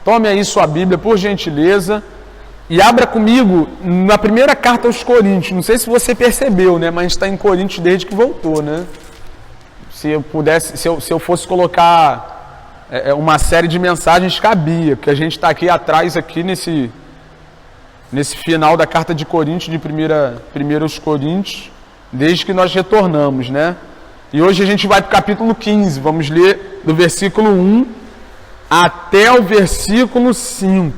Tome aí sua Bíblia, por gentileza, e abra comigo na primeira carta aos Coríntios. Não sei se você percebeu, né? Mas a gente está em Coríntios desde que voltou, né? Se eu fosse colocar uma série de mensagens, cabia, porque a gente está aqui atrás, aqui nesse final da carta de Coríntios, de 1 aos Coríntios, desde que nós retornamos, né? E hoje a gente vai para o capítulo 15, vamos ler do versículo 1 até o versículo 5.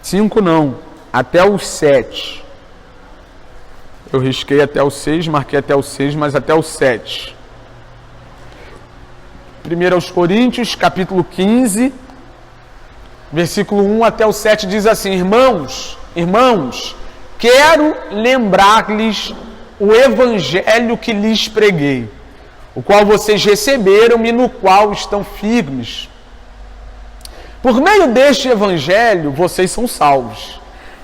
5 não, até o 7. Eu risquei até o 6, marquei até o 6, mas até o 7. 1 aos Coríntios, capítulo 15, versículo 1 até o 7 diz assim: Irmãos, quero lembrar-lhes o evangelho que lhes preguei, o qual vocês receberam e no qual estão firmes. Por meio deste evangelho, vocês são salvos,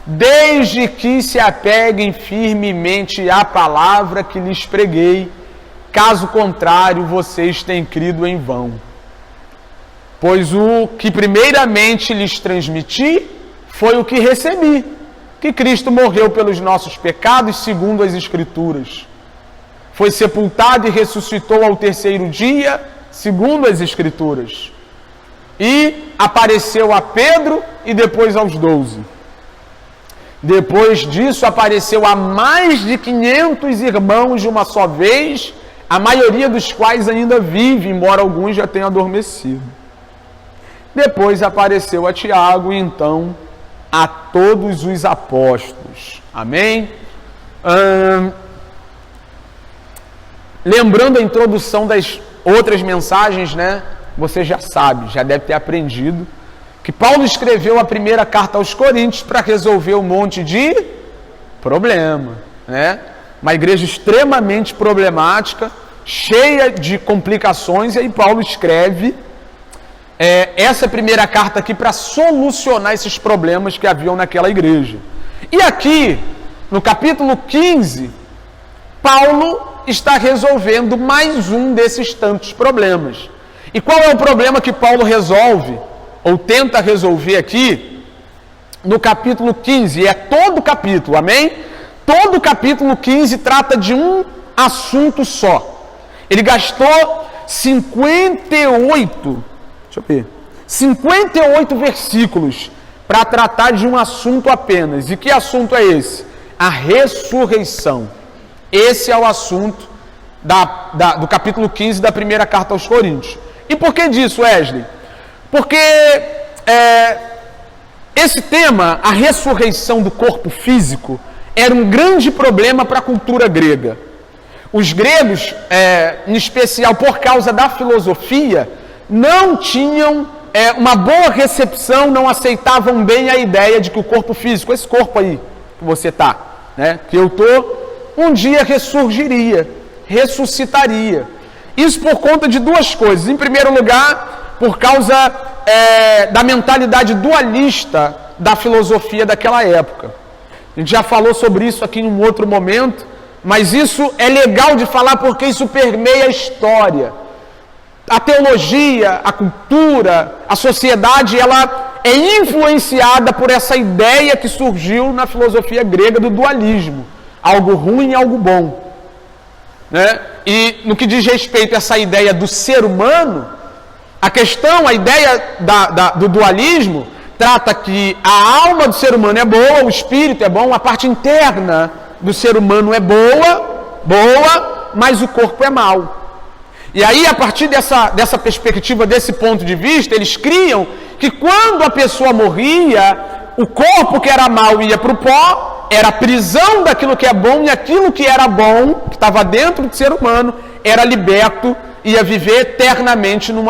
desde que se apeguem firmemente à palavra que lhes preguei. Caso contrário, vocês têm crido em vão. Pois o que primeiramente lhes transmiti foi o que recebi, que Cristo morreu pelos nossos pecados, segundo as Escrituras. Foi sepultado e ressuscitou ao terceiro dia, segundo as Escrituras. E apareceu a Pedro e depois aos 12. Depois disso apareceu a mais de 500 irmãos de uma só vez, a maioria dos quais ainda vive, embora alguns já tenham adormecido. Depois apareceu a Tiago e então a todos os apóstolos. Amém? Lembrando a introdução das outras mensagens, né? Você já sabe, já deve ter aprendido, que Paulo escreveu a primeira carta aos Coríntios para resolver um monte de problema, né? Uma igreja extremamente problemática, cheia de complicações, e aí Paulo escreve essa primeira carta aqui para solucionar esses problemas que haviam naquela igreja. E aqui, no capítulo 15, Paulo está resolvendo mais um desses tantos problemas. E qual é o problema que Paulo resolve, ou tenta resolver aqui, no capítulo 15? É todo o capítulo, amém? Todo o capítulo 15 trata de um assunto só. Ele gastou 58 versículos para tratar de um assunto apenas. E que assunto é esse? A ressurreição. Esse é o assunto do capítulo 15 da primeira carta aos Coríntios. E por que disso, Wesley? Porque esse tema, a ressurreição do corpo físico, era um grande problema para a cultura grega. Os gregos, em especial por causa da filosofia, não tinham uma boa recepção, não aceitavam bem a ideia de que o corpo físico, esse corpo aí que você está, né, que eu estou, um dia ressuscitaria. Isso por conta de duas coisas. Em primeiro lugar, por causa da mentalidade dualista da filosofia daquela época. A gente já falou sobre isso aqui em um outro momento, mas isso é legal de falar porque isso permeia a história. A teologia, a cultura, a sociedade, ela é influenciada por essa ideia que surgiu na filosofia grega do dualismo. Algo ruim e algo bom. Né? E no que diz respeito a essa ideia do ser humano, a ideia do dualismo trata que a alma do ser humano é boa, o espírito é bom, a parte interna do ser humano é boa, mas o corpo é mau. E aí, a partir dessa perspectiva, desse ponto de vista, eles criam que quando a pessoa morria, o corpo que era mau ia para o pó, era a prisão daquilo que é bom, e aquilo que era bom, que estava dentro do ser humano, era liberto, ia viver eternamente num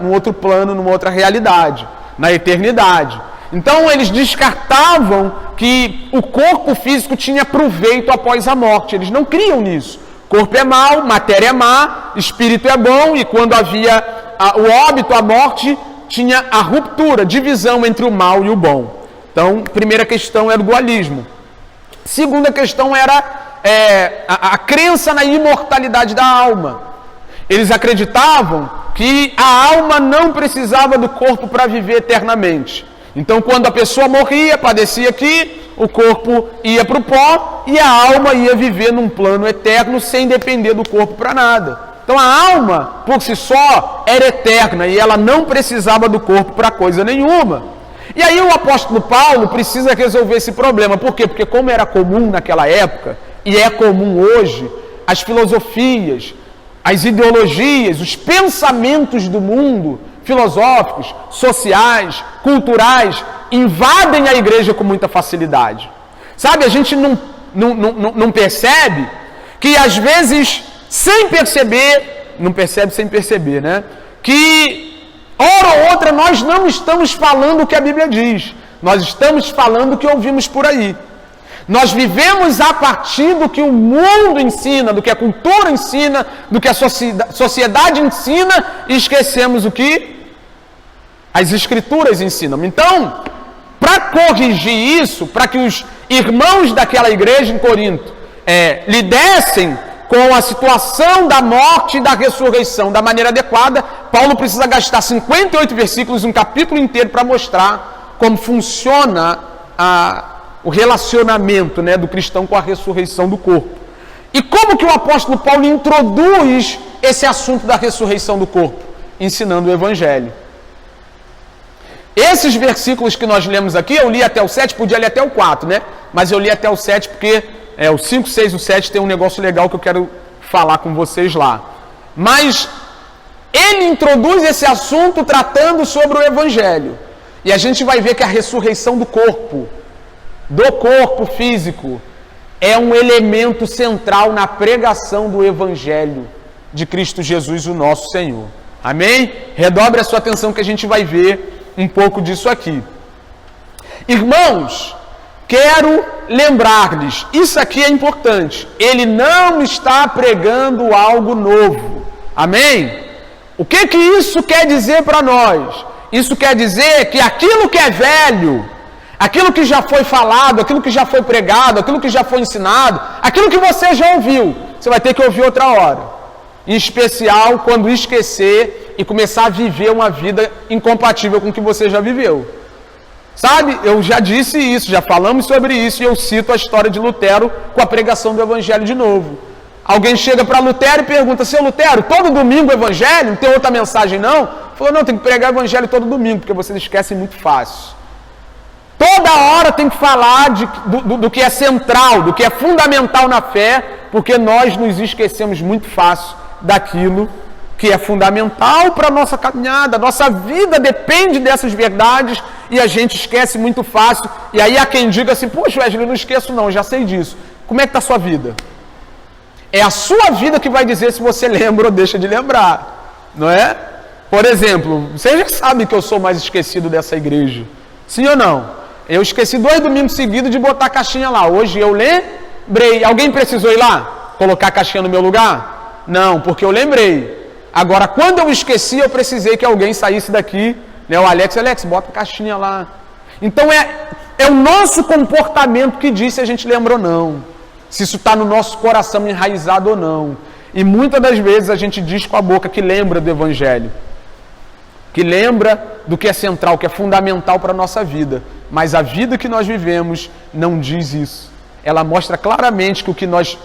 outro plano, numa outra realidade, na eternidade. Então eles descartavam que o corpo físico tinha proveito após a morte, eles não criam nisso. Corpo é mau, matéria é má, espírito é bom, e quando havia o óbito, a morte, tinha a ruptura, divisão entre o mal e o bom. Então, primeira questão era o dualismo. Segunda questão era a crença na imortalidade da alma. Eles acreditavam que a alma não precisava do corpo para viver eternamente. Então, quando a pessoa morria, padecia aqui, o corpo ia para o pó e a alma ia viver num plano eterno sem depender do corpo para nada. Então, a alma, por si só, era eterna e ela não precisava do corpo para coisa nenhuma. E aí o apóstolo Paulo precisa resolver esse problema. Por quê? Porque como era comum naquela época, e é comum hoje, as filosofias, as ideologias, os pensamentos do mundo, filosóficos, sociais, culturais, invadem a igreja com muita facilidade. Sabe, a gente não percebe que às vezes, sem perceber, não percebe sem perceber, né? Que, hora ou outra, nós não estamos falando o que a Bíblia diz. Nós estamos falando o que ouvimos por aí. Nós vivemos a partir do que o mundo ensina, do que a cultura ensina, do que a sociedade ensina e esquecemos o que as Escrituras ensinam. Então, para corrigir isso, para que os irmãos daquela igreja em Corinto lidessem com a situação da morte e da ressurreição da maneira adequada, Paulo precisa gastar 58 versículos, um capítulo inteiro, para mostrar como funciona o relacionamento, né, do cristão com a ressurreição do corpo. E como que o apóstolo Paulo introduz esse assunto da ressurreição do corpo? Ensinando o Evangelho. Esses versículos que nós lemos aqui, eu li até o 7, podia ler até o 4, né? Mas eu li até o 7 porque o 5, 6 e o 7 tem um negócio legal que eu quero falar com vocês lá. Mas ele introduz esse assunto tratando sobre o Evangelho. E a gente vai ver que a ressurreição do corpo físico, é um elemento central na pregação do Evangelho de Cristo Jesus, o nosso Senhor. Amém? Redobre a sua atenção que a gente vai ver um pouco disso aqui. Irmãos, quero lembrar-lhes, isso aqui é importante, ele não está pregando algo novo. Amém? O que isso quer dizer para nós? Isso quer dizer que aquilo que é velho, aquilo que já foi falado, aquilo que já foi pregado, aquilo que já foi ensinado, aquilo que você já ouviu, você vai ter que ouvir outra hora. Em especial quando esquecer e começar a viver uma vida incompatível com o que você já viveu. Sabe, eu já disse isso, já falamos sobre isso, e eu cito a história de Lutero com a pregação do Evangelho de novo. Alguém chega para Lutero e pergunta: seu Lutero, todo domingo o Evangelho? Não tem outra mensagem não? Ele falou: não, tem que pregar o Evangelho todo domingo, porque vocês esquecem muito fácil. Toda hora tem que falar do que é central, do que é fundamental na fé, porque nós nos esquecemos muito fácil daquilo que é fundamental para a nossa caminhada. Nossa vida depende dessas verdades e a gente esquece muito fácil. E aí há quem diga assim: poxa, Wesley, eu não esqueço não, já sei disso. Como é que está a sua vida? É a sua vida que vai dizer se você lembra ou deixa de lembrar, não é? Por exemplo, vocês já sabem que eu sou mais esquecido dessa igreja, sim ou não? Eu esqueci 2 domingos seguidos de botar a caixinha lá. Hoje eu lembrei. Alguém precisou ir lá colocar a caixinha no meu lugar? Não, porque eu lembrei. Agora, quando eu esqueci, eu precisei que alguém saísse daqui, né? O Alex, bota a caixinha lá. Então é o nosso comportamento que diz se a gente lembra ou não. Se isso está no nosso coração enraizado ou não. E muitas das vezes a gente diz com a boca que lembra do Evangelho, que lembra do que é central, que é fundamental para a nossa vida. Mas a vida que nós vivemos não diz isso. Ela mostra claramente que o que nós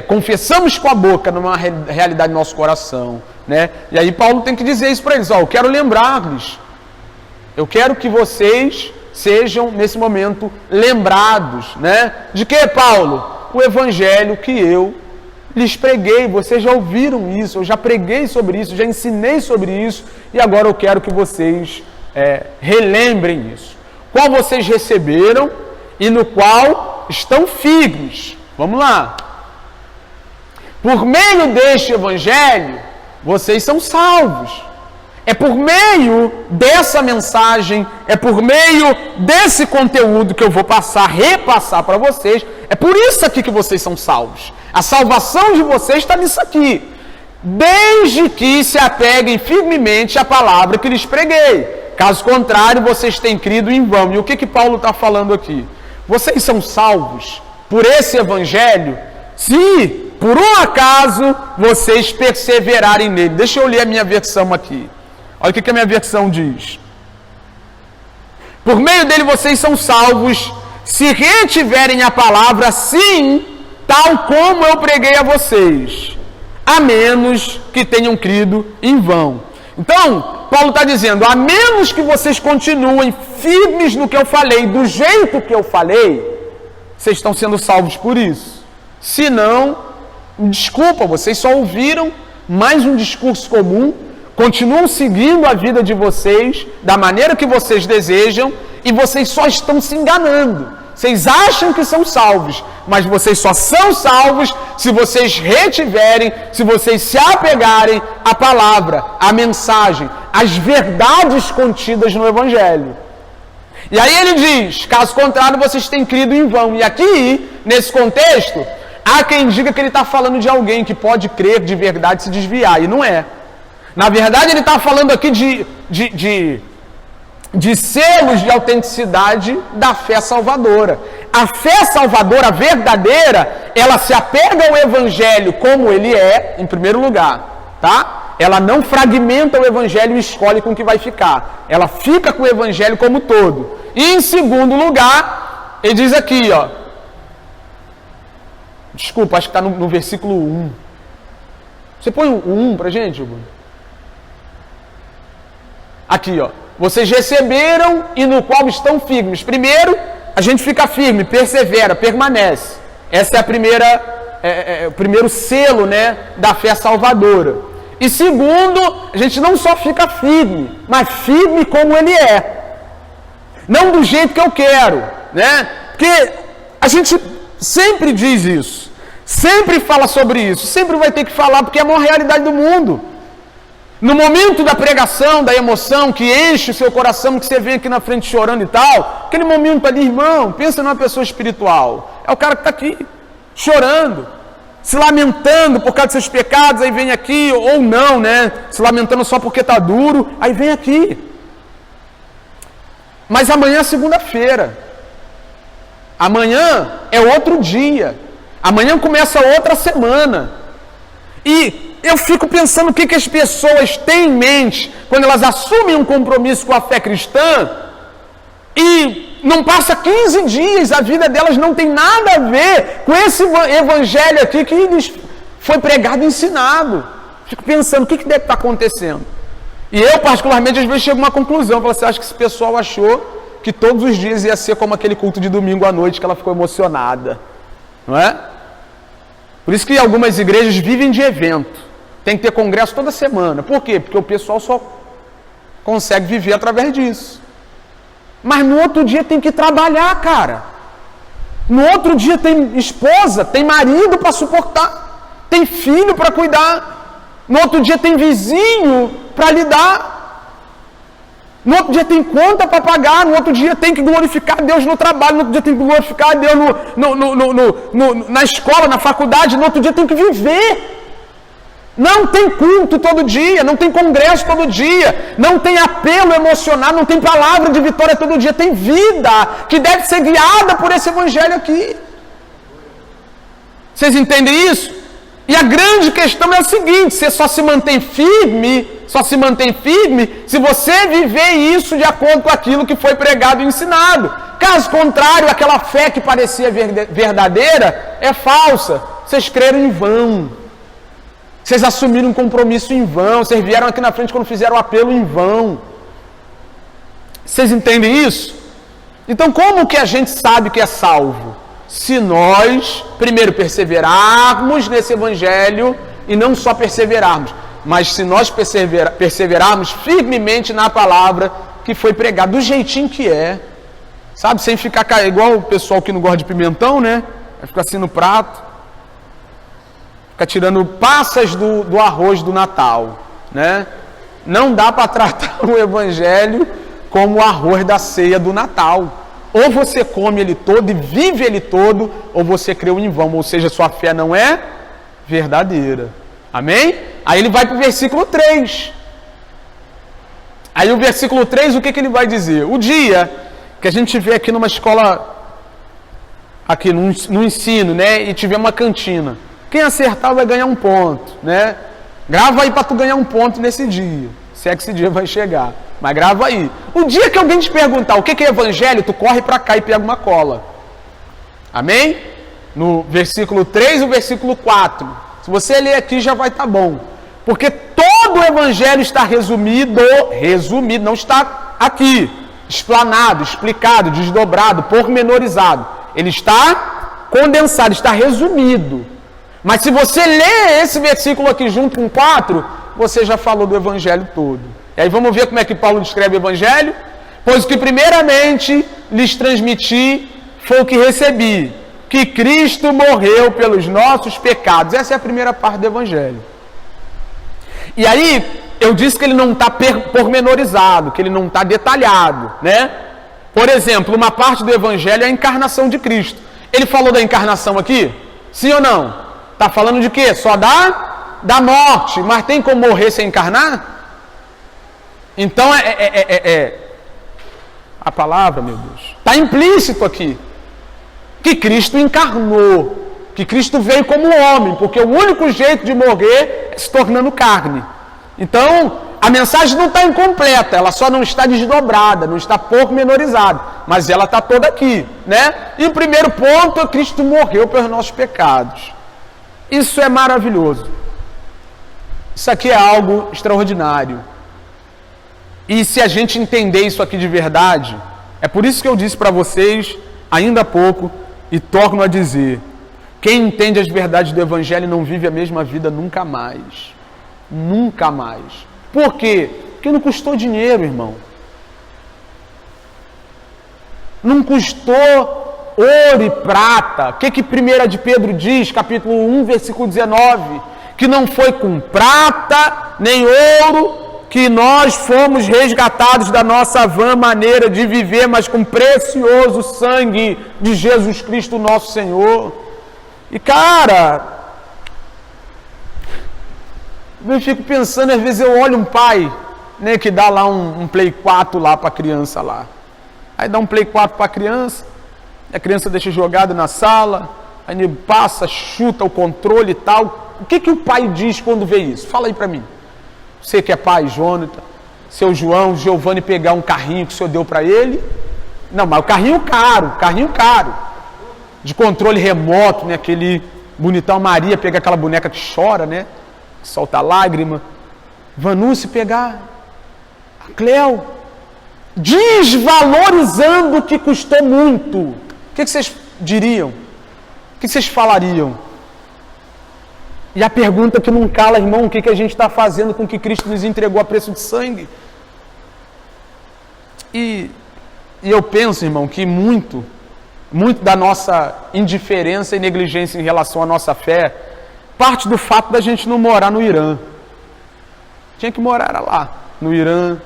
confessamos com a boca não é uma realidade no nosso coração, né? E aí Paulo tem que dizer isso para eles: eu quero lembrar-lhes, eu quero que vocês sejam nesse momento lembrados, né? De que, Paulo? O Evangelho que eu lhes preguei, vocês já ouviram isso, eu já preguei sobre isso, já ensinei sobre isso, e agora eu quero que vocês relembrem isso. Qual vocês receberam e no qual estão firmes. Vamos lá. Por meio deste Evangelho, vocês são salvos. É por meio dessa mensagem, é por meio desse conteúdo que eu vou repassar para vocês. É por isso aqui que vocês são salvos. A salvação de vocês está nisso aqui. Desde que se apeguem firmemente à palavra que lhes preguei. Caso contrário, vocês têm crido em vão. E o que Paulo está falando aqui? Vocês são salvos por esse Evangelho se por um acaso vocês perseverarem nele. Deixa eu ler a minha versão aqui. Olha o que a minha versão diz. Por meio dele vocês são salvos, se retiverem a palavra, sim, tal como eu preguei a vocês, a menos que tenham crido em vão. Então, Paulo está dizendo, a menos que vocês continuem firmes no que eu falei, do jeito que eu falei, vocês estão sendo salvos por isso. Se não, desculpa, vocês só ouviram mais um discurso comum, continuam seguindo a vida de vocês da maneira que vocês desejam e vocês só estão se enganando. Vocês acham que são salvos, mas vocês só são salvos se vocês retiverem, se vocês se apegarem à palavra, à mensagem, às verdades contidas no Evangelho. E aí ele diz, caso contrário, vocês têm crido em vão. E aqui, nesse contexto, há quem diga que ele está falando de alguém que pode crer de verdade e se desviar, e não é. Na verdade, ele está falando aqui de selos de autenticidade da fé salvadora. A fé salvadora verdadeira, ela se apega ao Evangelho como ele é, em primeiro lugar, tá? Ela não fragmenta o Evangelho e escolhe com que vai ficar. Ela fica com o Evangelho como todo. E em segundo lugar, ele diz aqui, ó. Desculpa, acho que está no versículo 1. Você põe o 1 pra gente, Hugo? Aqui, ó. Vocês receberam e no qual estão firmes. Primeiro, a gente fica firme, persevera, permanece. Essa é a o primeiro selo, né, da fé salvadora. E segundo, a gente não só fica firme, mas firme como ele é. Não do jeito que eu quero, né? Porque a gente sempre diz isso, sempre fala sobre isso, sempre vai ter que falar porque é a maior realidade do mundo. No momento da pregação, da emoção que enche o seu coração, que você vem aqui na frente chorando e tal, aquele momento ali, irmão, pensa numa pessoa espiritual. É o cara que está aqui, chorando, se lamentando por causa dos seus pecados, aí vem aqui, ou não, né? Se lamentando só porque está duro, aí vem aqui. Mas amanhã é segunda-feira. Amanhã é outro dia. Amanhã começa outra semana. E eu fico pensando o que as pessoas têm em mente quando elas assumem um compromisso com a fé cristã e não passa 15 dias, a vida delas não tem nada a ver com esse evangelho aqui que lhes foi pregado e ensinado. Fico pensando o que deve estar acontecendo. E eu, particularmente, às vezes chego a uma conclusão. Eu falo assim, acho que esse pessoal achou que todos os dias ia ser como aquele culto de domingo à noite que ela ficou emocionada. Não é? Por isso que algumas igrejas vivem de evento. Tem que ter congresso toda semana. Por quê? Porque o pessoal só consegue viver através disso. Mas no outro dia tem que trabalhar, cara. No outro dia tem esposa, tem marido para suportar, tem filho para cuidar. No outro dia tem vizinho para lidar. No outro dia tem conta para pagar. No outro dia tem que glorificar Deus no trabalho. No outro dia tem que glorificar Deus na escola, na faculdade. No outro dia tem que viver. Não tem culto todo dia, não tem congresso todo dia, não tem apelo emocional, não tem palavra de vitória todo dia, tem vida que deve ser guiada por esse evangelho aqui. Vocês entendem isso? E a grande questão é o seguinte, você só se mantém firme se você viver isso de acordo com aquilo que foi pregado e ensinado. Caso contrário, aquela fé que parecia verdadeira é falsa. Vocês creram em vão. Vocês assumiram um compromisso em vão. Vocês vieram aqui na frente quando fizeram o apelo em vão. Vocês entendem isso? Então, como que a gente sabe que é salvo? Se nós, primeiro, perseverarmos nesse evangelho e não só perseverarmos, mas se nós perseverarmos firmemente na palavra que foi pregada, do jeitinho que é. Sabe, sem ficar igual o pessoal que não gosta de pimentão, né? Vai ficar assim no prato. Fica tirando passas do arroz do Natal, né? Não dá para tratar o evangelho como o arroz da ceia do Natal. Ou você come ele todo e vive ele todo, ou você creu em vão, ou seja, sua fé não é verdadeira. Amém? Aí ele vai para o versículo 3. Aí o versículo 3, o que ele vai dizer? O dia que a gente vê aqui numa escola, aqui no ensino, né? E tiver uma cantina. Quem acertar vai ganhar um ponto, né? Grava aí para tu ganhar um ponto nesse dia, se é que esse dia vai chegar. Mas grava aí. O dia que alguém te perguntar o que é evangelho, tu corre para cá e pega uma cola. Amém? No versículo 3 e o versículo 4. Se você ler aqui já vai estar bom. Porque todo o evangelho está resumido, não está aqui, explanado, explicado, desdobrado, pormenorizado. Ele está condensado, está resumido. Mas se você lê esse versículo aqui junto com 4, você já falou do evangelho todo. E aí vamos ver como é que Paulo descreve o evangelho? Pois o que primeiramente lhes transmiti foi o que recebi, que Cristo morreu pelos nossos pecados. Essa é a primeira parte do evangelho. E aí, eu disse que ele não está pormenorizado, que ele não está detalhado, né? Por exemplo, uma parte do evangelho é a encarnação de Cristo. Ele falou da encarnação aqui? Sim ou não? Está falando de quê? Só da morte. Mas tem como morrer sem encarnar? Então, a palavra, meu Deus, está implícito aqui. Que Cristo encarnou. Que Cristo veio como homem, porque o único jeito de morrer é se tornando carne. Então, a mensagem não está incompleta, ela só não está desdobrada, não está pormenorizada, mas ela está toda aqui, né? E o primeiro ponto é que Cristo morreu pelos nossos pecados. Isso é maravilhoso. Isso aqui é algo extraordinário. E se a gente entender isso aqui de verdade, é por isso que eu disse para vocês ainda há pouco e torno a dizer: quem entende as verdades do Evangelho não vive a mesma vida nunca mais. Nunca mais. Por quê? Porque não custou dinheiro, irmão. Não custou ouro e prata. O que 1 de Pedro diz, capítulo 1, versículo 19? Que não foi com prata nem ouro que nós fomos resgatados da nossa vã maneira de viver, mas com precioso sangue de Jesus Cristo, nosso Senhor. E cara, eu fico pensando, às vezes eu olho um pai, né, que dá lá um Play 4 lá para a criança lá. Aí dá um Play 4 para a criança deixa jogado na sala, aí ele passa, chuta o controle e tal. O que o pai diz quando vê isso? Fala aí para mim. Você que é pai, Jonathan, seu João, Giovanni pegar um carrinho que o senhor deu para ele. Não, mas o carrinho caro. De controle remoto, né? Aquele bonitão Maria pegar aquela boneca que chora, né? Que solta lágrima. Vanúcio pegar a Cleo, desvalorizando o que custou muito. O que vocês diriam? O que vocês falariam? E a pergunta que não cala, irmão, o que a gente está fazendo com que Cristo nos entregou a preço de sangue? E eu penso, irmão, que muito da nossa indiferença e negligência em relação à nossa fé parte do fato da gente não morar no Irã. Tinha que morar lá, no Irã,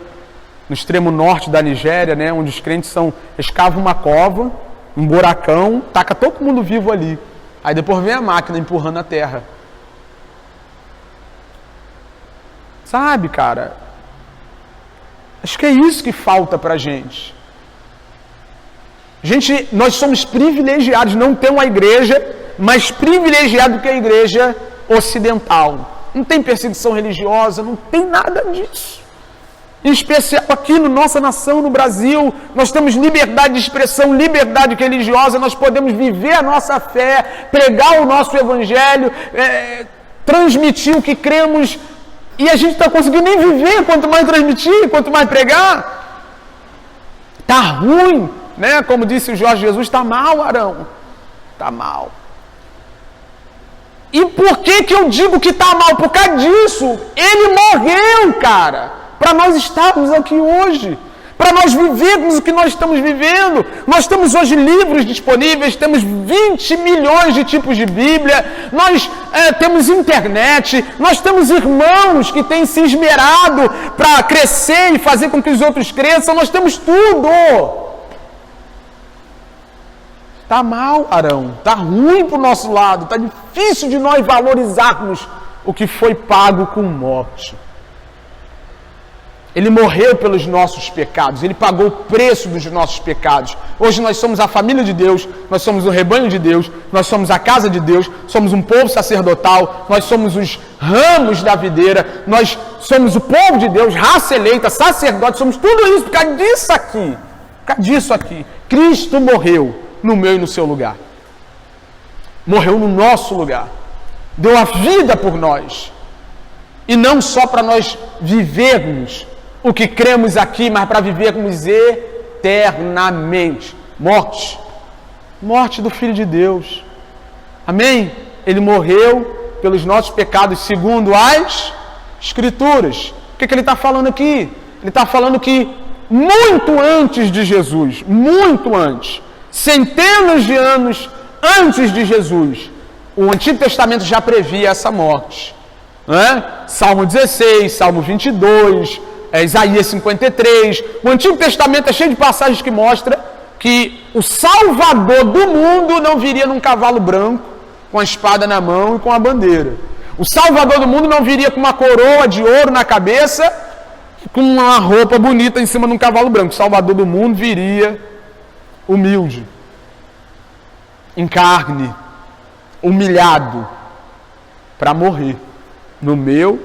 no extremo norte da Nigéria, né, onde os crentes escavam uma cova, um buracão, taca todo mundo vivo ali. Aí depois vem a máquina empurrando a terra. Sabe, cara? Acho que é isso que falta pra gente. Gente, nós somos privilegiados, não tem uma igreja mais privilegiada do que a igreja ocidental. Não tem perseguição religiosa, não tem nada disso. Em especial aqui na nossa nação, no Brasil, nós temos liberdade de expressão, liberdade religiosa, nós podemos viver a nossa fé, pregar o nosso evangelho, transmitir o que cremos, e a gente está conseguindo nem viver, quanto mais transmitir, quanto mais pregar. Está ruim. Né? Como disse o Jorge Jesus, está mal, Arão. Está mal. E por que eu digo que está mal? Por causa disso. Ele morreu, cara, para nós estarmos aqui hoje. Para nós vivermos o que nós estamos vivendo. Nós temos hoje livros disponíveis, temos 20 milhões de tipos de Bíblia, nós temos internet, nós temos irmãos que têm se esmerado para crescer e fazer com que os outros cresçam, nós temos tudo. Está mal, Arão. Está ruim para o nosso lado. Está difícil de nós valorizarmos o que foi pago com morte. Ele morreu pelos nossos pecados, Ele pagou o preço dos nossos pecados. Hoje nós somos a família de Deus, nós somos o rebanho de Deus, nós somos a casa de Deus, somos um povo sacerdotal, nós somos os ramos da videira, nós somos o povo de Deus, raça eleita, sacerdote, somos tudo isso por causa disso aqui. Por causa disso aqui. Cristo morreu no meu e no seu lugar. Morreu no nosso lugar. Deu a vida por nós. E não só para nós vivermos o que cremos aqui, mas para vivermos eternamente. Morte. Morte do Filho de Deus. Amém? Ele morreu pelos nossos pecados, segundo as Escrituras. O que ele está falando aqui? Ele está falando que muito antes de Jesus, muito antes, centenas de anos antes de Jesus, o Antigo Testamento já previa essa morte. Não é? Salmo 16, Salmo 22, Isaías 53. O Antigo Testamento é cheio de passagens que mostram que o Salvador do mundo não viria num cavalo branco, com a espada na mão e com a bandeira. O Salvador do mundo não viria com uma coroa de ouro na cabeça, com uma roupa bonita em cima de um cavalo branco. O Salvador do mundo viria humilde, em carne, humilhado, para morrer. No meu,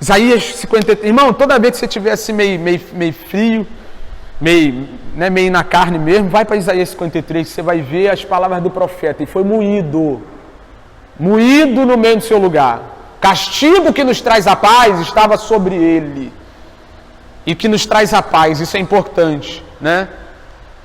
Isaías 53. Irmão, toda vez que você estiver assim meio frio, meio na carne mesmo, vai para Isaías 53, você vai ver as palavras do profeta. E foi moído no meio do seu lugar. Castigo que nos traz a paz estava sobre ele. E que nos traz a paz, isso é importante, né?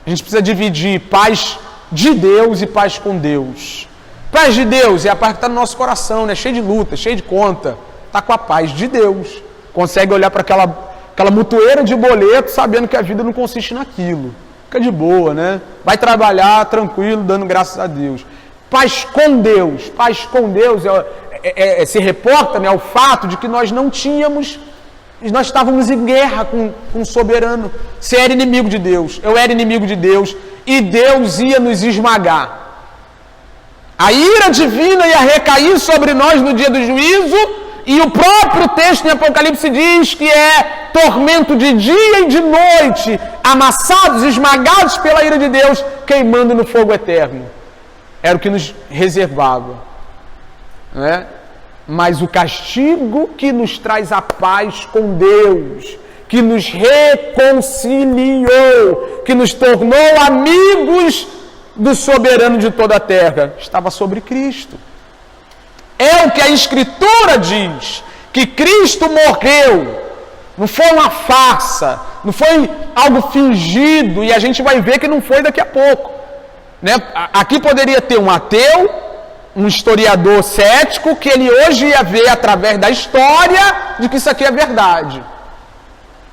A gente precisa dividir paz de Deus e paz com Deus. Paz de Deus é a paz que está no nosso coração, né? Cheio de luta, cheio de conta. Está com a paz de Deus. Consegue olhar para aquela mutueira de boleto sabendo que a vida não consiste naquilo. Fica de boa, né? Vai trabalhar tranquilo, dando graças a Deus. Paz com Deus. Paz com Deus se reporta, né, ao fato de que nós estávamos em guerra com um soberano. Você era inimigo de Deus, eu era inimigo de Deus, e Deus ia nos esmagar. A ira divina ia recair sobre nós no dia do juízo, e o próprio texto em Apocalipse diz que é tormento de dia e de noite, amassados, esmagados pela ira de Deus, queimando no fogo eterno. Era o que nos reservava, né? Mas o castigo que nos traz a paz com Deus, que nos reconciliou, que nos tornou amigos do soberano de toda a terra, estava sobre Cristo. É o que a Escritura diz, que Cristo morreu. Não foi uma farsa, não foi algo fingido, e a gente vai ver que não foi daqui a pouco, né? Aqui poderia ter um ateu, um historiador cético, que ele hoje ia ver através da história de que isso aqui é verdade.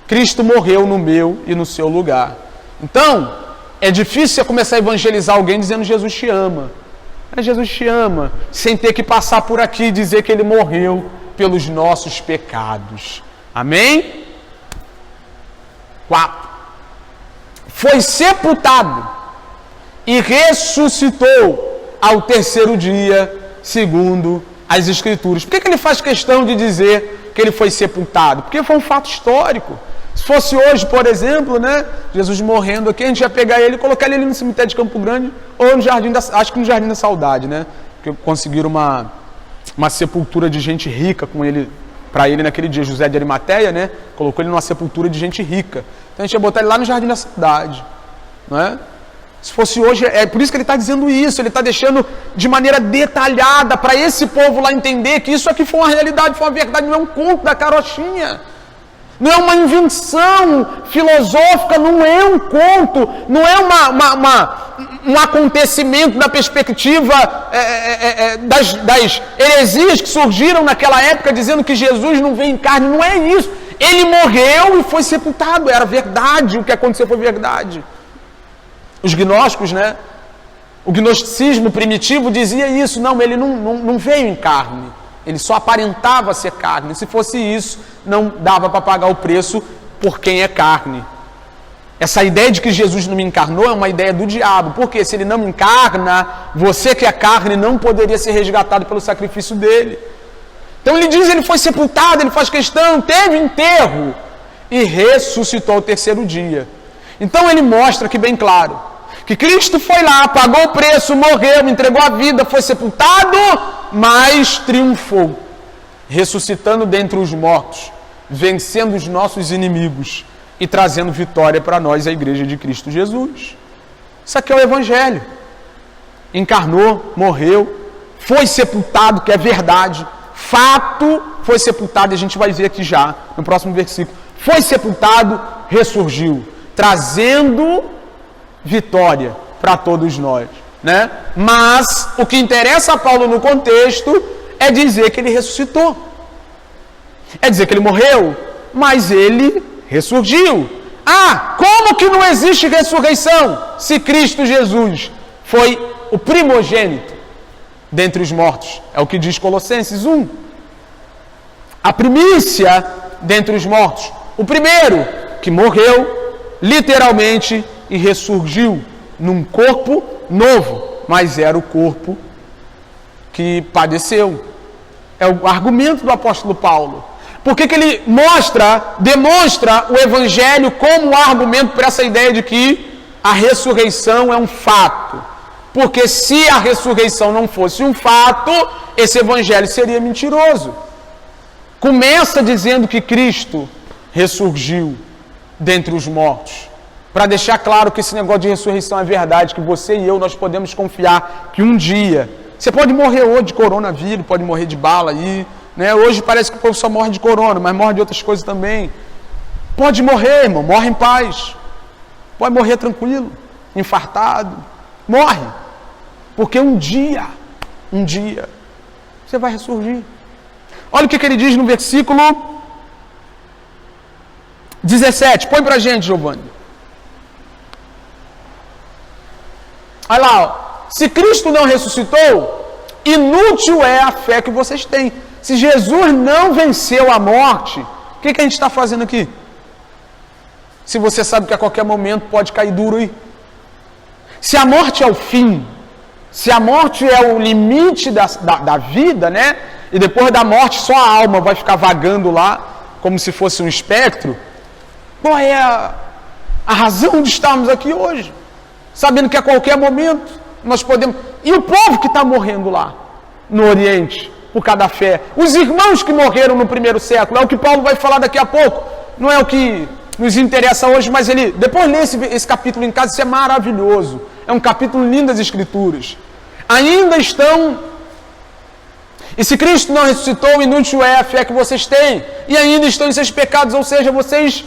Cristo morreu no meu e no seu lugar. Então, é difícil você começar a evangelizar alguém dizendo Jesus te ama. Mas Jesus te ama, sem ter que passar por aqui e dizer que ele morreu pelos nossos pecados. Amém? 4. Foi sepultado e ressuscitou ao terceiro dia, segundo as Escrituras. Por que ele faz questão de dizer que ele foi sepultado? Porque foi um fato histórico. Se fosse hoje, por exemplo, né, Jesus morrendo aqui, a gente ia pegar ele e colocar ele no cemitério de Campo Grande ou no Jardim acho que no Jardim da Saudade, né? Porque conseguiram uma sepultura de gente rica com ele, para ele naquele dia, José de Arimateia, né? Colocou ele numa sepultura de gente rica. Então a gente ia botar ele lá no Jardim da Saudade, não é? Se fosse hoje, é por isso que ele está dizendo isso, ele está deixando de maneira detalhada para esse povo lá entender que isso aqui foi uma realidade, foi uma verdade, não é um conto da carochinha, não é uma invenção filosófica, não é um conto, não é um acontecimento da perspectiva das heresias que surgiram naquela época dizendo que Jesus não veio em carne, não é isso. Ele morreu e foi sepultado, era verdade, o que aconteceu foi verdade. Os gnósticos, né? O gnosticismo primitivo dizia isso, não, ele não veio em carne, ele só aparentava ser carne. Se fosse isso, não dava para pagar o preço por quem é carne. Essa ideia de que Jesus não me encarnou é uma ideia do diabo, porque se ele não me encarna, você que é carne não poderia ser resgatado pelo sacrifício dele. Então ele diz, ele foi sepultado, ele faz questão, teve enterro. e ressuscitou ao terceiro dia. Então ele mostra aqui bem claro que Cristo foi lá, pagou o preço, morreu, entregou a vida, foi sepultado, mas triunfou, ressuscitando dentre os mortos, vencendo os nossos inimigos e trazendo vitória para nós, a igreja de Cristo Jesus. Isso aqui é o Evangelho. Encarnou, morreu, foi sepultado, que é verdade, fato, foi sepultado, e a gente vai ver aqui já, no próximo versículo. Foi sepultado, ressurgiu, trazendo vitória para todos nós, né? Mas o que interessa a Paulo no contexto é dizer que ele ressuscitou. É dizer que ele morreu, mas ele ressurgiu. Ah, como que não existe ressurreição se Cristo Jesus foi o primogênito dentre os mortos? É o que diz Colossenses 1. A primícia dentre os mortos. O primeiro que morreu, literalmente, e ressurgiu num corpo novo, mas era o corpo que padeceu. É o argumento do apóstolo Paulo. Por que ele demonstra o Evangelho como argumento para essa ideia de que a ressurreição é um fato? Porque se a ressurreição não fosse um fato, esse Evangelho seria mentiroso. Começa dizendo que Cristo ressurgiu dentre os mortos, para deixar claro que esse negócio de ressurreição é verdade, que você e eu, nós podemos confiar que um dia, você pode morrer hoje de coronavírus, pode morrer de bala aí, né? Hoje parece que o povo só morre de corona, mas morre de outras coisas também. Pode morrer, irmão, morre em paz, pode morrer tranquilo, infartado, morre, porque um dia, você vai ressurgir. Olha o que ele diz no versículo 17, põe pra gente, Giovanni. Olha lá, ó. Se Cristo não ressuscitou, inútil é a fé que vocês têm. Se Jesus não venceu a morte, o que a gente está fazendo aqui? Se você sabe que a qualquer momento pode cair duro aí. Se a morte é o fim, se a morte é o limite da vida, né? E depois da morte só a alma vai ficar vagando lá, como se fosse um espectro. Qual é a razão de estarmos aqui hoje? Sabendo que a qualquer momento nós podemos... E o povo que está morrendo lá, no Oriente, por causa da fé. Os irmãos que morreram no primeiro século, é o que Paulo vai falar daqui a pouco. Não é o que nos interessa hoje, mas ele... Depois lê esse capítulo em casa, isso é maravilhoso. É um capítulo lindo das Escrituras. Ainda estão... E se Cristo não ressuscitou, inútil é a fé que vocês têm. E ainda estão em seus pecados, ou seja, vocês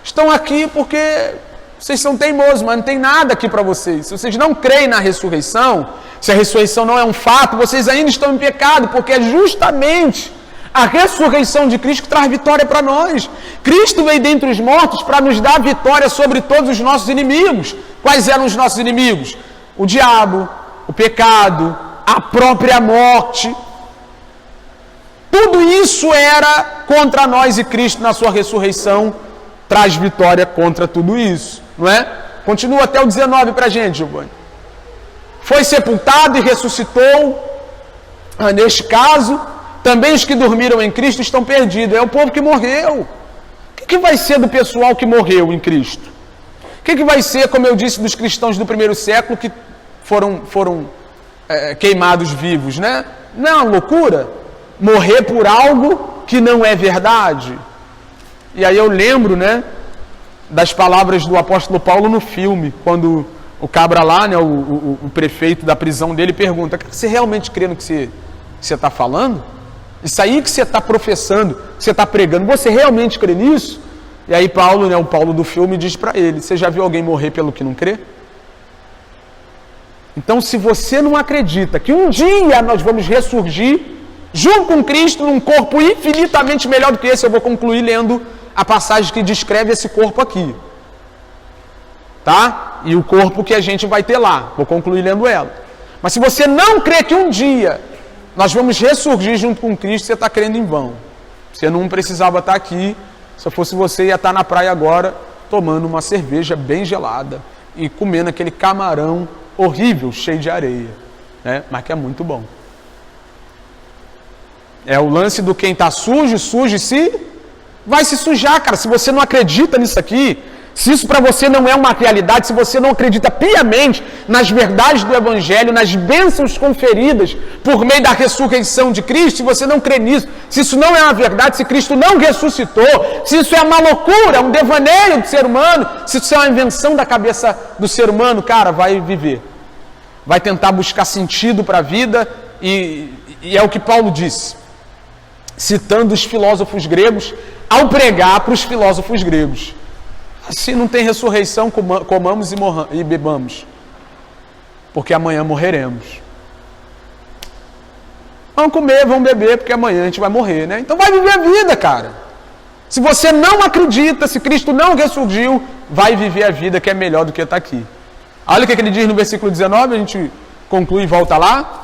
estão aqui porque vocês são teimosos, mas não tem nada aqui para vocês. Se vocês não creem na ressurreição, se a ressurreição não é um fato, vocês ainda estão em pecado, porque é justamente a ressurreição de Cristo que traz vitória para nós. Cristo veio dentre os mortos para nos dar vitória sobre todos os nossos inimigos. Quais eram os nossos inimigos? O diabo, o pecado, a própria morte. Tudo isso era contra nós e Cristo na sua ressurreição traz vitória contra tudo isso, não é? Continua até o 19 para a gente, Giovanni. Foi sepultado e ressuscitou. Neste caso, também os que dormiram em Cristo estão perdidos. É o povo que morreu. O que vai ser do pessoal que morreu em Cristo? O que vai ser, como eu disse, dos cristãos do primeiro século que foram queimados vivos, né? Não é uma loucura? Morrer por algo que não é verdade. E aí eu lembro, né, das palavras do apóstolo Paulo no filme, quando o cabra lá, né, o prefeito da prisão dele pergunta: você realmente crê no que você está falando? Isso aí que você está professando, que você está pregando, você realmente crê nisso? E aí Paulo, né, o Paulo do filme, diz para ele: você já viu alguém morrer pelo que não crê? Então, se você não acredita que um dia nós vamos ressurgir junto com Cristo num corpo infinitamente melhor do que esse, eu vou concluir lendo a passagem que descreve esse corpo aqui, tá? E o corpo que a gente vai ter lá, vou concluir lendo ela. Mas se você não crê que um dia nós vamos ressurgir junto com Cristo, você está crendo em vão. Você não precisava estar aqui. Se eu fosse você, ia estar na praia agora, tomando uma cerveja bem gelada e comendo aquele camarão horrível, cheio de areia, né? Mas que é muito bom. É o lance do quem está sujo, sujo se vai se sujar, cara. Se você não acredita nisso aqui, se isso para você não é uma realidade, se você não acredita piamente nas verdades do Evangelho, nas bênçãos conferidas por meio da ressurreição de Cristo, se você não crê nisso, se isso não é uma verdade, se Cristo não ressuscitou, se isso é uma loucura, um devaneio do ser humano, se isso é uma invenção da cabeça do ser humano, cara, vai viver. Vai tentar buscar sentido para a vida e é o que Paulo disse, citando os filósofos gregos, ao pregar para os filósofos gregos. Se não tem ressurreição, comamos e bebamos, porque amanhã morreremos. Vamos comer, vamos beber, porque amanhã a gente vai morrer, né? Então vai viver a vida, cara. Se você não acredita, se Cristo não ressurgiu, vai viver a vida que é melhor do que está aqui. Olha o que ele diz no versículo 19, a gente conclui e volta lá.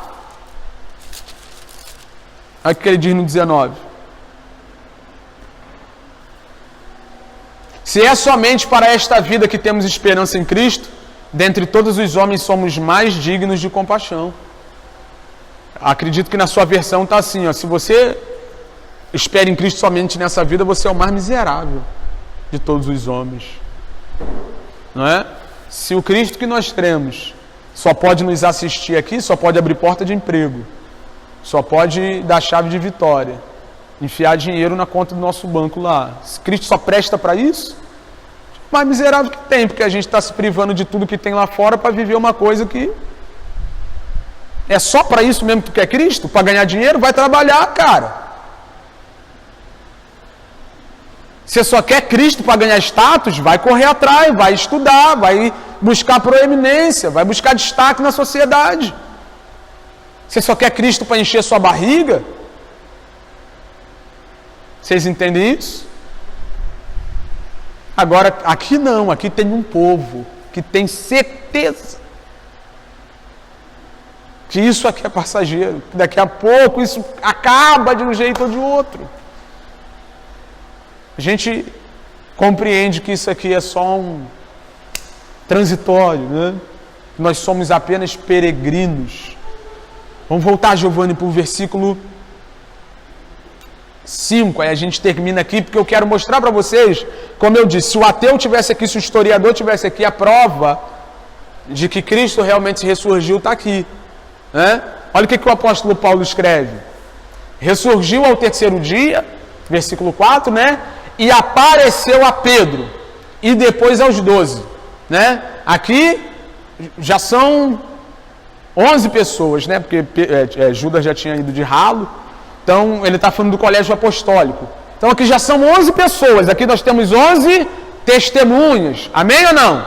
Olha o que ele diz no 19. Se é somente para esta vida que temos esperança em Cristo, dentre todos os homens somos mais dignos de compaixão. Acredito que na sua versão está assim, ó, se você espera em Cristo somente nessa vida, você é o mais miserável de todos os homens. Não é? Se o Cristo que nós cremos só pode nos assistir aqui, só pode abrir porta de emprego, só pode dar chave de vitória, enfiar dinheiro na conta do nosso banco lá. Se Cristo só presta para isso, o mais miserável que tem, porque a gente está se privando de tudo que tem lá fora para viver uma coisa que é só para isso mesmo que tu quer Cristo? Para ganhar dinheiro? Vai trabalhar, cara. Você só quer Cristo para ganhar status? Vai correr atrás, vai estudar, vai buscar proeminência, vai buscar destaque na sociedade. Você só quer Cristo para encher sua barriga? Vocês entendem isso? Agora, aqui não, aqui tem um povo que tem certeza que isso aqui é passageiro, que daqui a pouco isso acaba de um jeito ou de outro. A gente compreende que isso aqui é só um transitório, né? Nós somos apenas peregrinos. Vamos voltar, Giovanni, para o versículo 5, aí a gente termina aqui, porque eu quero mostrar para vocês, como eu disse, se o ateu tivesse aqui, se o historiador tivesse aqui, a prova de que Cristo realmente ressurgiu está aqui, né? Olha o que o apóstolo Paulo escreve: ressurgiu ao terceiro dia, versículo 4, né? E apareceu a Pedro, e depois aos 12, né? Aqui já são 11 pessoas, né? Porque Judas já tinha ido de ralo. Então, ele está falando do colégio apostólico. Então, aqui já são 11 pessoas. Aqui nós temos 11 testemunhas. Amém ou não?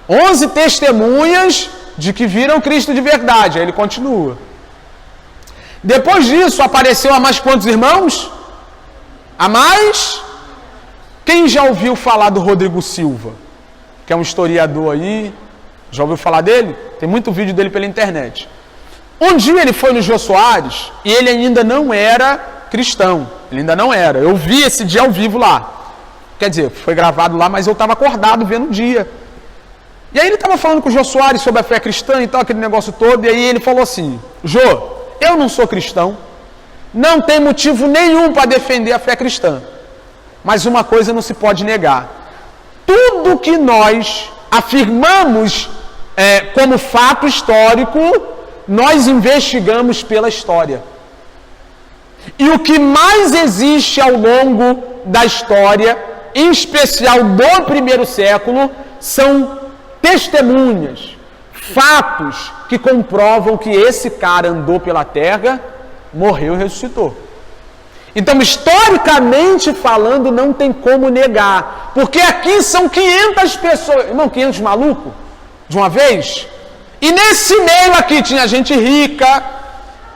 11 testemunhas de que viram Cristo de verdade. Aí ele continua. Depois disso, apareceu a mais quantos irmãos? A mais? Quem já ouviu falar do Rodrigo Silva? Que é um historiador aí. Já ouviu falar dele? Tem muito vídeo dele pela internet. Um dia ele foi no Jô Soares e ele ainda não era cristão. Ele ainda não era. Eu vi esse dia ao vivo lá. Quer dizer, foi gravado lá, mas eu estava acordado vendo o dia. E aí ele estava falando com o Jô Soares sobre a fé cristã e tal, aquele negócio todo. E aí ele falou assim: Jô, eu não sou cristão. Não tem motivo nenhum para defender a fé cristã. Mas uma coisa não se pode negar. Tudo que nós afirmamos como fato histórico, nós investigamos pela história. E o que mais existe ao longo da história, em especial do primeiro século, são testemunhas, fatos que comprovam que esse cara andou pela terra, morreu e ressuscitou. Então, historicamente falando, não tem como negar. Porque aqui são 500 pessoas. Irmão, 500 malucos? De uma vez? E nesse meio aqui tinha gente rica,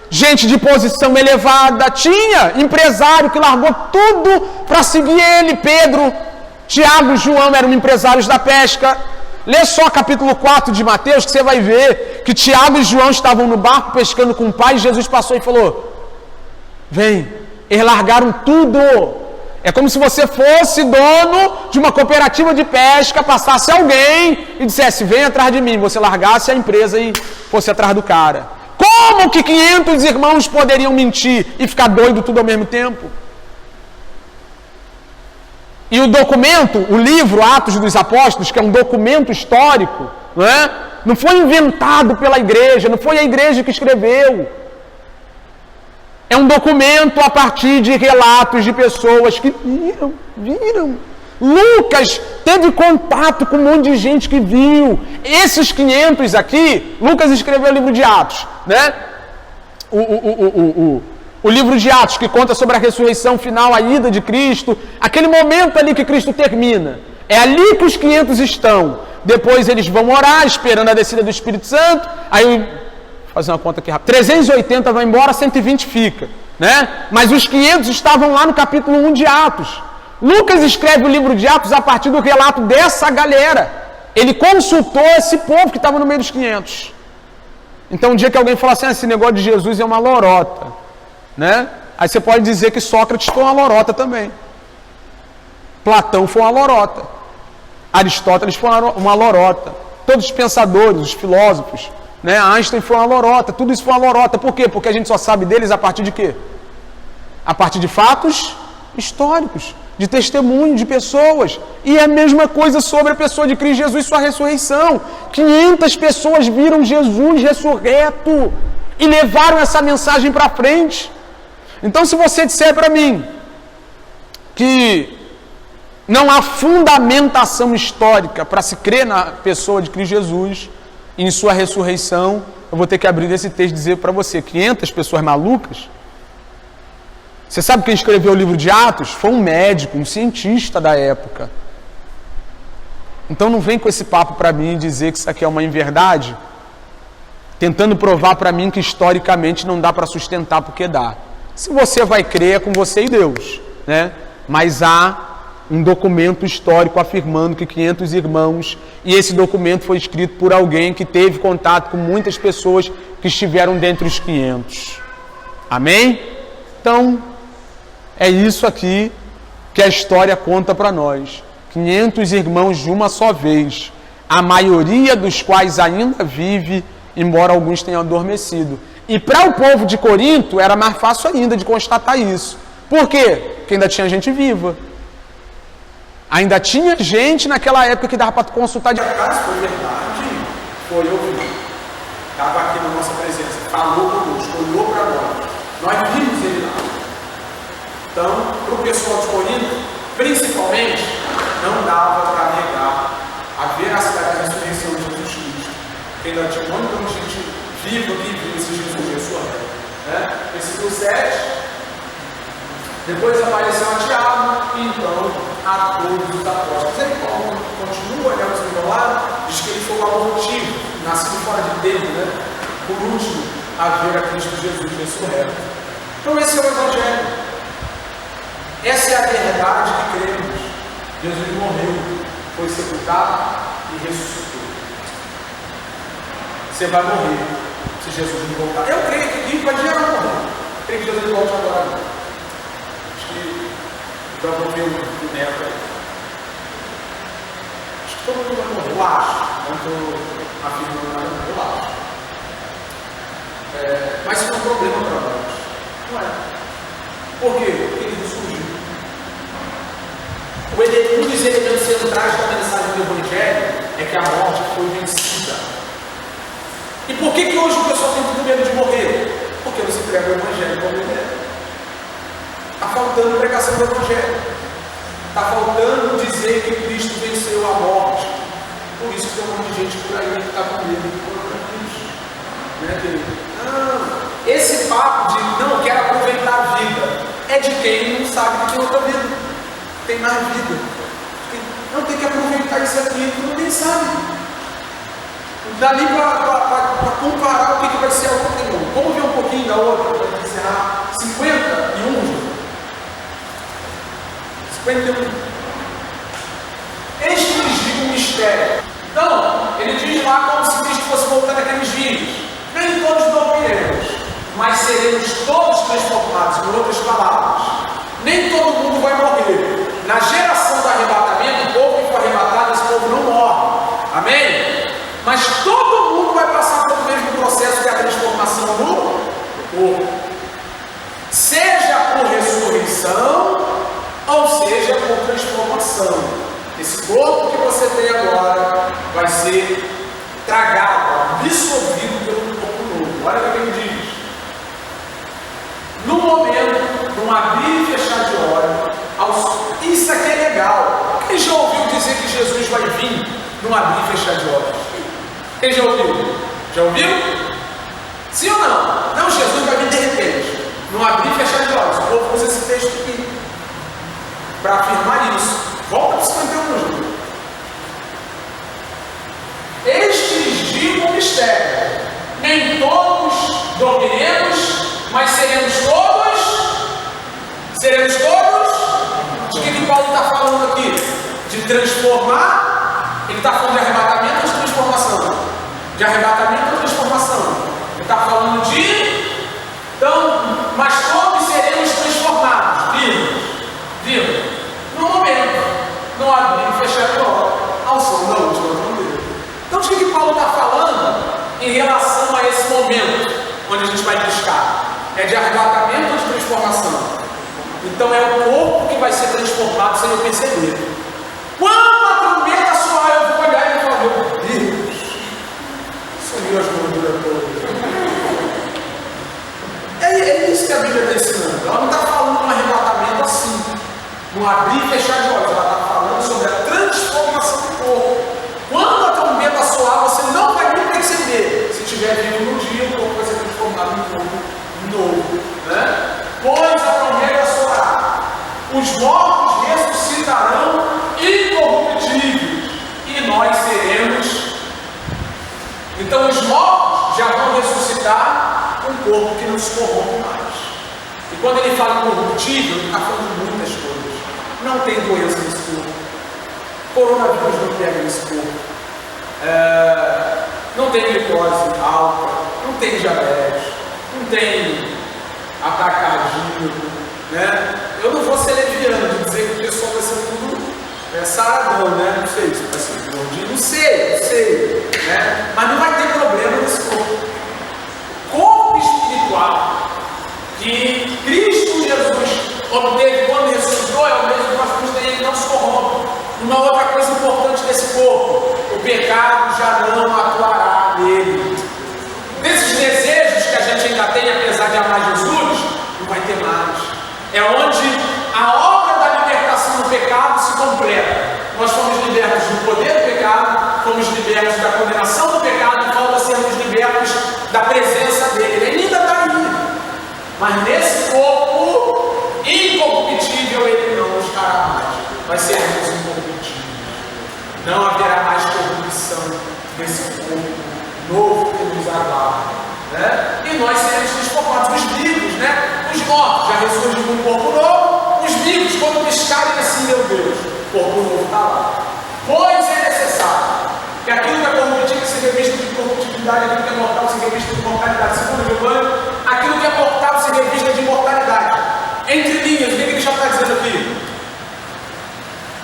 gente de posição elevada, tinha empresário que largou tudo para seguir ele. Pedro, Tiago e João eram empresários da pesca. Lê só capítulo 4 de Mateus, que você vai ver que Tiago e João estavam no barco pescando com o pai, e Jesus passou e falou: vem. Eles largaram tudo. É como se você fosse dono de uma cooperativa de pesca, passasse alguém e dissesse: vem atrás de mim. Você largasse a empresa e fosse atrás do cara. Como que 500 irmãos poderiam mentir e ficar doido tudo ao mesmo tempo? E o documento, o livro Atos dos Apóstolos, que é um documento histórico, não foi inventado pela igreja, não foi a igreja que escreveu. É um documento a partir de relatos de pessoas que viram. Lucas teve contato com um monte de gente que viu. Esses 500 aqui, Lucas escreveu o livro de Atos, né? O livro de Atos, que conta sobre a ressurreição final, a ida de Cristo, aquele momento ali que Cristo termina. É ali que os 500 estão. Depois eles vão orar, esperando a descida do Espírito Santo. Aí, vou fazer uma conta aqui rápido. 380 vão embora, 120 fica, né? Mas os 500 estavam lá no capítulo 1 de Atos. Lucas escreve o livro de Atos a partir do relato dessa galera. Ele consultou esse povo que estava no meio dos 500. Então, um dia que alguém fala assim, esse negócio de Jesus é uma lorota, né? Aí você pode dizer que Sócrates foi uma lorota também. Platão foi uma lorota. Aristóteles foi uma lorota. Todos os pensadores, os filósofos, né? Einstein foi uma lorota. Tudo isso foi uma lorota. Por quê? Porque a gente só sabe deles a partir de quê? A partir de fatos históricos, de testemunho de pessoas. E é a mesma coisa sobre a pessoa de Cristo Jesus e sua ressurreição. 500 pessoas viram Jesus ressurreto e levaram essa mensagem para frente. Então, se você disser para mim que não há fundamentação histórica para se crer na pessoa de Cristo Jesus e em sua ressurreição, eu vou ter que abrir esse texto e dizer para você, 500 pessoas malucas. Você sabe quem escreveu o livro de Atos? Foi um médico, um cientista da época. Então não vem com esse papo para mim dizer que isso aqui é uma inverdade, tentando provar para mim que historicamente não dá para sustentar porque dá. Se você vai crer, é com você e Deus, né? Mas há um documento histórico afirmando que 500 irmãos, e esse documento foi escrito por alguém que teve contato com muitas pessoas que estiveram dentre os 500. Amém? Então, é isso aqui que a história conta para nós. 500 irmãos de uma só vez, a maioria dos quais ainda vive, embora alguns tenham adormecido. E para o povo de Corinto era mais fácil ainda de constatar isso. Por quê? Porque ainda tinha gente viva. Ainda tinha gente naquela época que dava para consultar de acaso foi verdade, foi ouvido. Estava aqui na nossa presença, falou conosco, olhou para nós. Nós vimos ele lá. Então, para o pessoal de Corinto, principalmente, não dava para negar a veracidade da ressurreição de Jesus Cristo. Porque ainda tinha um monte de gente viva que viu esse Jesus ressurreto. Né? Versículo 7. Depois apareceu a Tiago e então a todos os apóstolos. Ele continua olhando para o meu lado, diz que ele foi o abortivo, nascido fora de tempo, né? Por último, a ver a Cristo Jesus ressurreto. Então esse é o Evangelho. Essa é a verdade que cremos. Jesus morreu, foi sepultado e ressuscitou. Você vai morrer se Jesus não voltar. Eu creio que vai gerar morrer. Eu creio que Jesus não volte agora não. Já vou ver o neto aí. Acho que todo mundo vai morrer. Eu acho. Não estou afirmando nada, eu acho. Mas isso é um problema para nós. Não é. Por quê? Porque ele ressurgiu. Um dos elementos centrais da mensagem do Evangelho é que a morte foi vencida. E por que hoje o pessoal tem tanto medo de morrer? Porque não se prega o Evangelho como ele é. Está faltando pregação do Evangelho. Está faltando dizer que Cristo venceu a morte. Por isso que tem um monte de gente por aí que está com medo de coronavírus. Né, querido? Não. Esse papo de não quero aproveitar a vida é de quem não sabe que tem outra vida. Tem mais vida. Não tem que aproveitar isso aqui, que ninguém sabe. Dali para comparar o que vai ser a outra. Vamos ver um pouquinho da outra para encerrar. 51. 51. Eis que lhes digo um mistério. Então, ele diz lá como se Cristo fosse voltar naqueles dias. Nem todos dormiremos, mas seremos todos transformados. Por outras palavras, nem todo mundo vai morrer. Na geração do arrebatamento, o povo que for arrebatado, esse povo não morre. Amém? Mas todo mundo vai passar pelo mesmo processo que é a transformação do corpo. Seja por ressurreição, ou seja, seja, por transformação. Esse corpo que você tem agora vai ser tragado, absorvido pelo corpo novo. Olha o que ele diz. No momento, num abrir e fechar de olhos, isso aqui é legal. Quem já ouviu dizer que Jesus vai vir num abrir e fechar de olhos? Quem já ouviu? Já ouviu? Sim ou não? Não, Jesus vai vir de repente, num abrir e fechar de olhos. O povo usa esse texto aqui para afirmar isso. Volta para o 51. Estes digo um mistério. Nem todos dormiremos, mas seremos todos. Seremos todos. De que Paulo está falando aqui? De transformar. Ele está falando de arrebatamento ou de transformação? De arrebatamento ou transformação? Ele está falando de. Então, mas todos seremos transformados. Vivos. No momento. Não abrir e fechar a porta. Ao som da última trombeta. Então, de que Paulo está falando em relação a esse momento onde a gente vai buscar? É de arrebatamento ou de transformação? Então, é o corpo que vai ser transformado sem eu perceber. Quando a trombeta soar, eu vou olhar e vou falar: meu Deus, sumiu as gorduras todas. É isso que a Bíblia está ensinando. Ela não está falando de um arrebatamento assim, um abrir e fechar de olhos. Ela está falando sobre a transformação do corpo. Quando a trombeta soar, você não vai nem perceber. Se estiver vivo no dia, o corpo vai ser transformado em corpo novo. Né? Pois a trombeta soará, os mortos ressuscitarão incorruptíveis, e nós seremos. Então os mortos já vão ressuscitar com um corpo que não se corrompe mais. E quando ele fala incorruptível, ele está falando de muitas coisas. Não tem doença nesse corpo. Coronavírus não pega nesse corpo. Não tem glicose alta, não tem diabetes, não tem ataque cardíaco, né? Eu não vou ser leviano de dizer que o pessoal vai ser tudo saradão, né? Não sei se vai ser gordinho, não sei, né? Mas não vai ter problema nesse corpo. O corpo espiritual que Cristo Jesus obteve quando ressuscitou é o mesmo que nós temos ter, ele não se corrompe. Uma outra coisa importante desse corpo: o pecado já não atuará nele. Desses desejos que a gente ainda tem, apesar de amar Jesus, não vai ter mais. É onde a obra da libertação do pecado se completa. Nós fomos libertos do poder do pecado, fomos libertos da condenação do pecado, e falta sermos libertos da presença dele. Ele ainda está aí. Mas nesse corpo incorruptível, ele não estará mais. Vai ser incorruptível. Não haverá mais corrupção nesse corpo novo que nos aguarda, né? E nós seremos transformados. Os vivos, né? Os mortos já ressurgem com um corpo novo. Os vivos, quando piscarem assim, meu Deus, o corpo novo está lá. Pois é necessário que aquilo que é corruptível se revista de corruptibilidade, aquilo que é mortal se revista de mortalidade. Segundo Giovanni, aquilo que é mortal se revista de mortalidade. Entre linhas, o que ele já está dizendo aqui?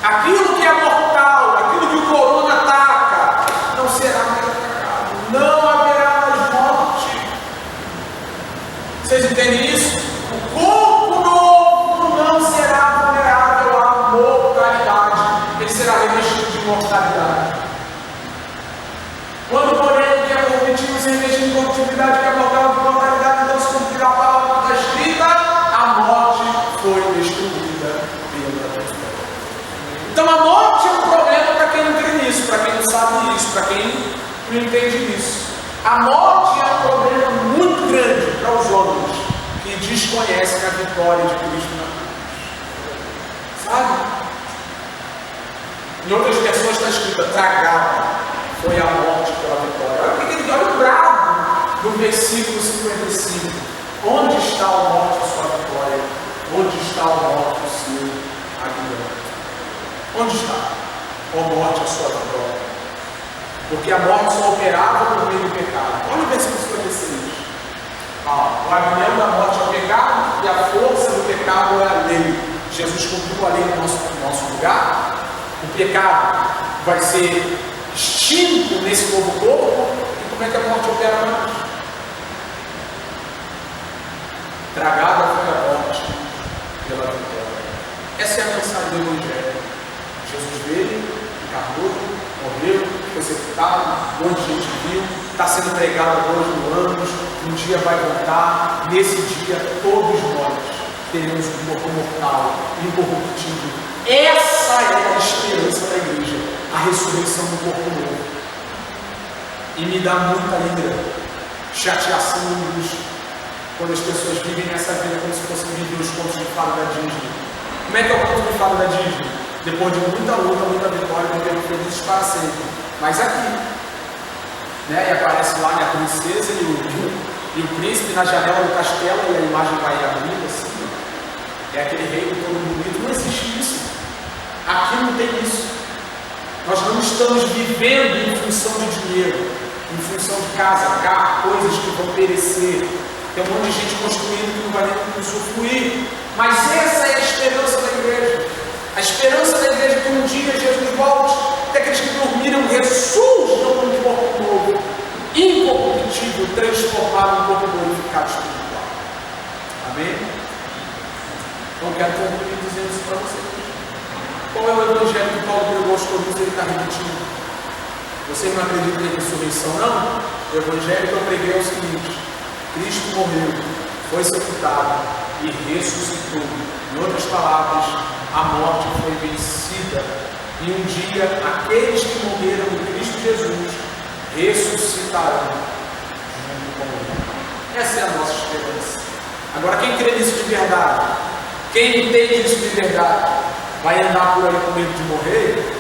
Aquilo que é mortal, aquilo que o corona ataca, não será mais atacado. Não haverá mais morte. Vocês entendem isso? O corpo novo não será vulnerável à mortalidade. Ele será revestido de mortalidade. Quando, porém, o que é corruptível se revestir de corruptibilidade, que é mortal de mortalidade, então se cumprirá a palavra que está escrita: a morte foi destruída pela vida. Então a morte é um problema para quem não crê nisso, para quem não sabe isso, para quem não entende isso. A morte é um problema muito grande para os homens que desconhecem a vitória de Cristo na cruz. Sabe? Em outras versões está escrito: tragada foi a morte pela vitória. Olha o brado do versículo 55. Onde está a morte, a sua vitória? Onde está a morte, o seu aguilhão? Onde está? Ó morte, a sua vitória? Porque a morte só operava por meio do pecado. Olha o versículo 56. O aguilhão da morte é o pecado e a força do pecado é a lei. Jesus cumpriu a lei no nosso lugar. O pecado vai ser extinto nesse novo corpo. E como é que a morte opera mais? Tragada foi a morte pela vitória. Essa é a mensagem do Evangelho. Jesus veio, encarnou, morreu, foi sepultado, um monte de gente viu, está sendo pregado há 2 mil anos, um dia vai voltar, nesse dia todos nós teremos um corpo mortal, incorruptível. Essa é a esperança da igreja, a ressurreição do corpo novo. E me dá muita ira, chateação e angústia, quando as pessoas vivem nessa vida como se fossem viver os contos de fada da Disney. Como é que é o conto de fada da Disney? Depois de muita luta, muita vitória, viveram felizes para sempre. Mas aqui, né? E aparece lá, né, a princesa e o príncipe na janela do castelo, e a imagem vai abrindo assim. É aquele rei todo bonito. Não existe isso. Aqui não tem isso. Nós não estamos vivendo em função de dinheiro, em função de casa, carro, coisas que vão perecer. Tem um monte de gente construindo que não vai nem usufruir. Mas essa é a esperança da igreja. A esperança da igreja é que um dia Jesus volte, até aqueles que dormiram ressurjam num corpo novo, incorruptível, transformado em corpo glorificado espiritual. Amém? Então quero concluir dizendo isso para vocês. Qual é o evangelho que Paulo pregou aos Coríntios? Ele está repetindo. Vocês não acreditam em ressurreição, não? O evangelho que eu preguei é o seguinte: Cristo morreu, foi sepultado e ressuscitou. Em outras palavras, a morte foi vencida. E um dia, aqueles que morreram em Cristo Jesus ressuscitarão junto com Ele. Essa é a nossa esperança. Agora, quem crê nisso de verdade, quem entende isso de verdade, vai andar por aí com medo de morrer?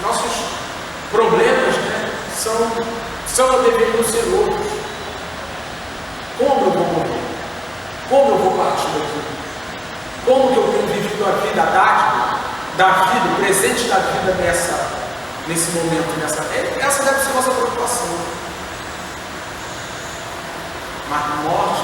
Nossos problemas, né, são ou deveriam ser outros. Como eu vou morrer? Como eu vou partir daqui? Como que eu tenho vivido a vida da vida, o presente da vida nesse momento, essa deve ser a nossa preocupação. Mas morte